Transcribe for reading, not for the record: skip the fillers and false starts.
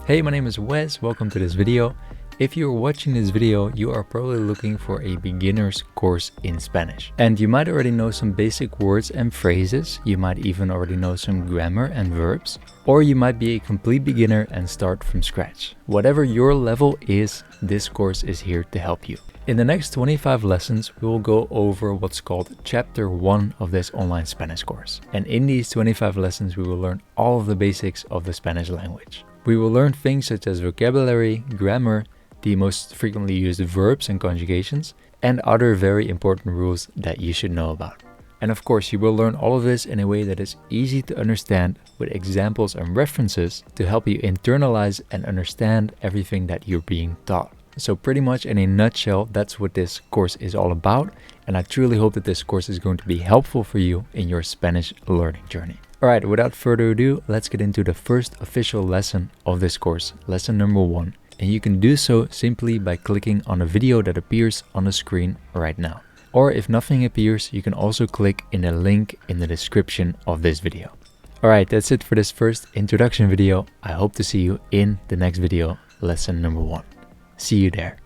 Hey, my name is Wes, welcome to this video. If you're watching this video, you are probably looking for a beginner's course in Spanish. And you might already know some basic words and phrases, you might even already know some grammar and verbs, or you might be a complete beginner and start from scratch. Whatever your level is, this course is here to help you. In the next 25 lessons, we will go over what's called Chapter 1 of this online Spanish course. And in these 25 lessons, we will learn all of the basics of the Spanish language. We will learn things such as vocabulary, grammar, the most frequently used verbs and conjugations, and other very important rules that you should know about. And of course, you will learn all of this in a way that is easy to understand with examples and references to help you internalize and understand everything that you're being taught. So pretty much in a nutshell, that's what this course is all about. And I truly hope that this course is going to be helpful for you in your Spanish learning journey. Alright, without further ado, let's get into the first official lesson of this course, lesson number 1. And you can do so simply by clicking on the video that appears on the screen right now. Or if nothing appears, you can also click in the link in the description of this video. Alright, that's it for this first introduction video. I hope to see you in the next video, lesson number 1. See you there.